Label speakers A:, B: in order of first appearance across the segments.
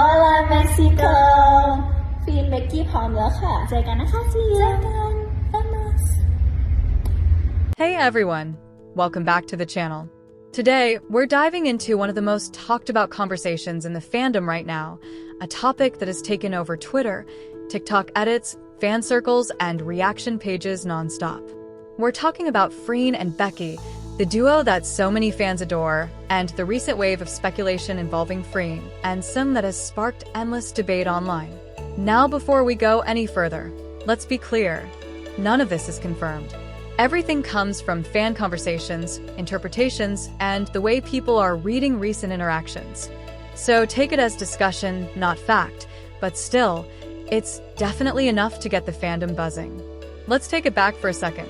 A: Hola Mexico Freen Becky พร้อมแล้วค่ะเจอกันนะคะ See you เจอกัน amidst
B: Hey everyone, welcome back to the channel. Today, we're diving into one of the most talked about conversations in the fandom right now, a topic that has taken over Twitter, TikTok edits, fan circles, and reaction pages nonstop. We're talking about Freen and Becky, the duo that so many fans adore, and the recent wave of speculation involving Freen and Seng that has sparked endless debate online. Now, before we go any further, let's be clear, none of this is confirmed. Everything comes from fan conversations, interpretations, and the way people are reading recent interactions. So take it as discussion, not fact, but still, it's definitely enough to get the fandom buzzing. Let's take it back for a second.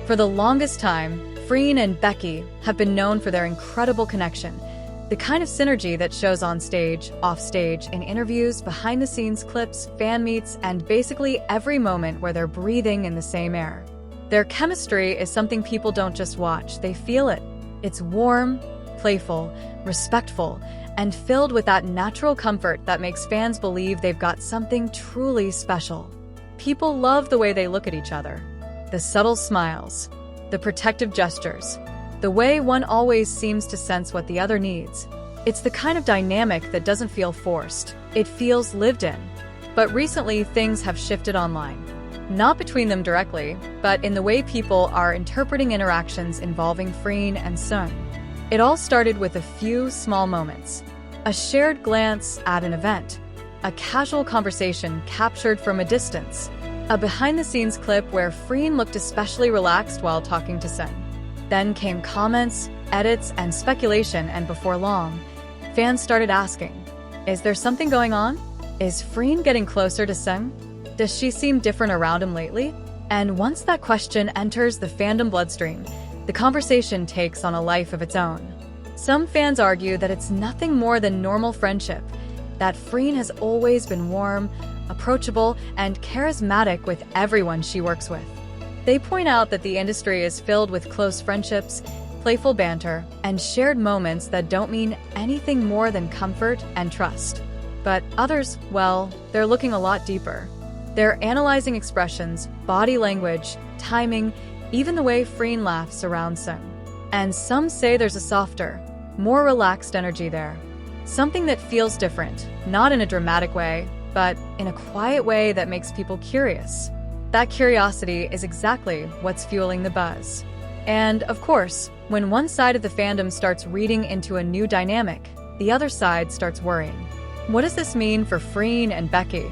B: For the longest time, Freen and Becky have been known for their incredible connection, the kind of synergy that shows on stage, off stage, in interviews, behind-the-scenes clips, fan meets, and basically every moment where they're breathing in the same air. Their chemistry is something people don't just watch, they feel it. It's warm, playful, respectful, and filled with that natural comfort that makes fans believe they've got something truly special. People love the way they look at each other. The subtle smiles, the protective gestures, the way one always seems to sense what the other needs. It's the kind of dynamic that doesn't feel forced. It feels lived in. But recently, things have shifted online. Not between them directly, but in the way people are interpreting interactions involving Freen and Seng. It all started with a few small moments. A shared glance at an event, a casual conversation captured from a distance, a behind-the-scenes clip where Freen looked especially relaxed while talking to Seng. Then came comments, edits, and speculation, and before long, fans started asking, is there something going on? Is Freen getting closer to Seng? Does she seem different around him lately? And once that question enters the fandom bloodstream, the conversation takes on a life of its own. Some fans argue that it's nothing more than normal friendship, that Freen has always been warm, approachable, and charismatic with everyone she works with. They point out that the industry is filled with close friendships, playful banter, and shared moments that don't mean anything more than comfort and trust. But others, well, they're looking a lot deeper. They're analyzing expressions, body language, timing, even the way Freen laughs around Seng. And some say there's a softer, more relaxed energy there. Something that feels different, not in a dramatic way, but in a quiet way that makes people curious. That curiosity is exactly what's fueling the buzz. And, of course, when one side of the fandom starts reading into a new dynamic, the other side starts worrying. What does this mean for Freen and Becky?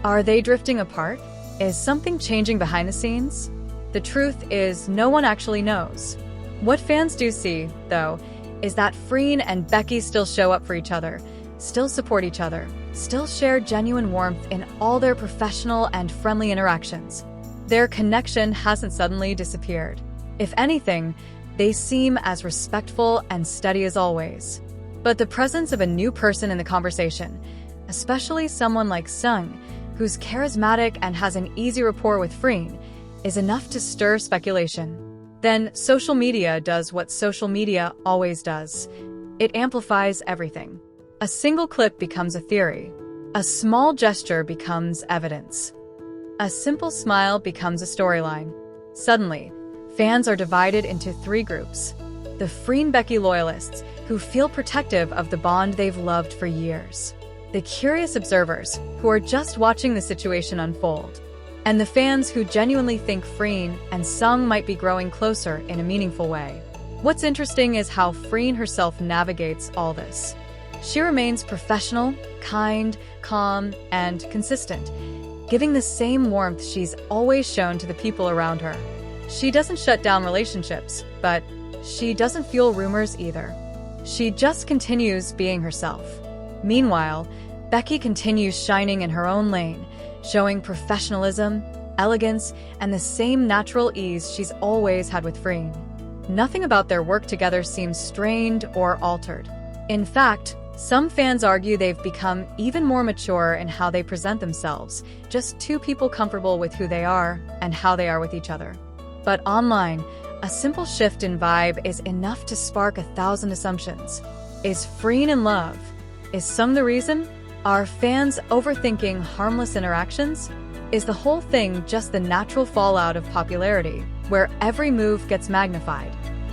B: Are they drifting apart? Is something changing behind the scenes? The truth is, no one actually knows. What fans do see, though, is that Freen and Becky still show up for each other, still support each other, still share genuine warmth in all their professional and friendly interactions. Their connection hasn't suddenly disappeared. If anything, they seem as respectful and steady as always. But the presence of a new person in the conversation, especially someone like Seng, who's charismatic and has an easy rapport with Freen, is enough to stir speculation. Then social media does what social media always does. It amplifies everything. A single clip becomes a theory. A small gesture becomes evidence. A simple smile becomes a storyline. Suddenly, fans are divided into three groups. The Freen Becky loyalists, who feel protective of the bond they've loved for years. The curious observers, who are just watching the situation unfold. And the fans who genuinely think Freen and Seng might be growing closer in a meaningful way. What's interesting is how Freen herself navigates all this. She remains professional, kind, calm, and consistent, giving the same warmth she's always shown to the people around her. She doesn't shut down relationships, but she doesn't fuel rumors either. She just continues being herself. Meanwhile, Becky continues shining in her own lane, showing professionalism, elegance, and the same natural ease she's always had with Freen. Nothing about their work together seems strained or altered. In fact, some fans argue they've become even more mature in how they present themselves, just two people comfortable with who they are and how they are with each other. But online, a simple shift in vibe is enough to spark 1,000 assumptions. Is Freen in love? Is Seng the reason? Are fans overthinking harmless interactions? Is the whole thing just the natural fallout of popularity, where every move gets magnified?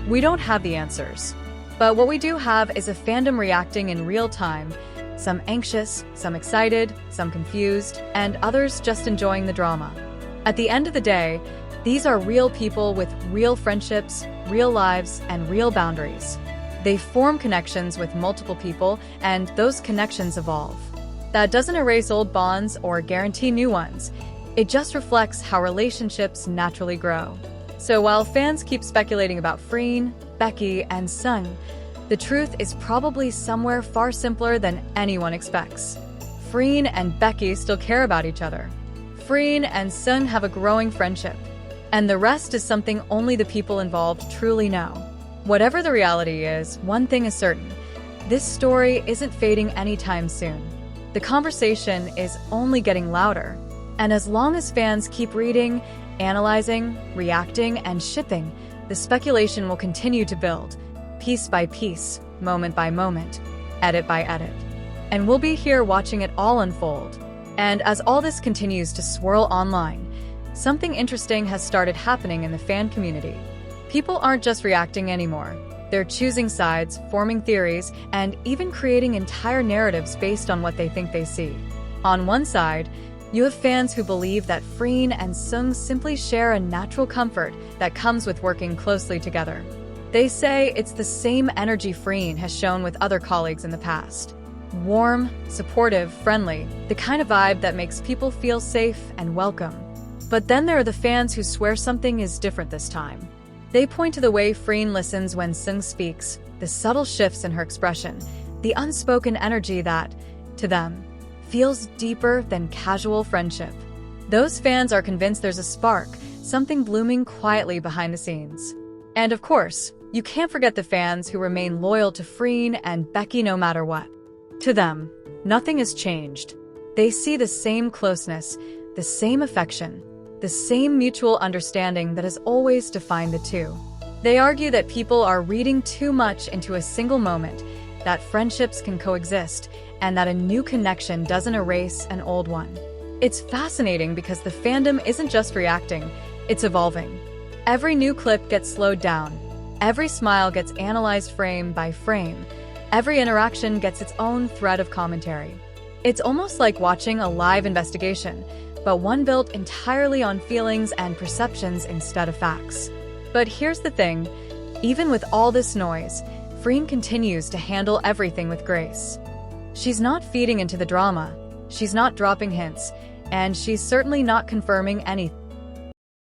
B: We don't have the answers. But what we do have is a fandom reacting in real time, some anxious, some excited, some confused, and others just enjoying the drama. At the end of the day, these are real people with real friendships, real lives, and real boundaries. They form connections with multiple people, and those connections evolve. That doesn't erase old bonds or guarantee new ones. It just reflects how relationships naturally grow. So while fans keep speculating about Freen, Becky, and Seng, the truth is probably somewhere far simpler than anyone expects. Freen and Becky still care about each other. Freen and Seng have a growing friendship. And the rest is something only the people involved truly know. Whatever the reality is, one thing is certain. This story isn't fading anytime soon. The conversation is only getting louder. And as long as fans keep reading, analyzing, reacting, and shipping, the speculation will continue to build, piece by piece, moment by moment, edit by edit. And we'll be here watching it all unfold. And as all this continues to swirl online, something interesting has started happening in the fan community. People aren't just reacting anymore. They're choosing sides, forming theories, and even creating entire narratives based on what they think they see. On one side, you have fans who believe that Freen and Seng simply share a natural comfort that comes with working closely together. They say it's the same energy Freen has shown with other colleagues in the past. Warm, supportive, friendly, the kind of vibe that makes people feel safe and welcome. But then there are the fans who swear something is different this time. They point to the way Freen listens when Seng speaks, the subtle shifts in her expression, the unspoken energy that, to them, feels deeper than casual friendship. Those fans are convinced there's a spark, something blooming quietly behind the scenes. And of course, you can't forget the fans who remain loyal to Freen and Becky no matter what. To them, nothing has changed. They see the same closeness, the same affection, the same mutual understanding that has always defined the two. They argue that people are reading too much into a single moment, that friendships can coexist, and that a new connection doesn't erase an old one. It's fascinating because the fandom isn't just reacting, it's evolving. Every new clip gets slowed down. Every smile gets analyzed frame by frame. Every interaction gets its own thread of commentary. It's almost like watching a live investigation, but one built entirely on feelings and perceptions instead of facts. But here's the thing, even with all this noise, Freen continues to handle everything with grace. She's not feeding into the drama, she's not dropping hints, and she's certainly not confirming anything.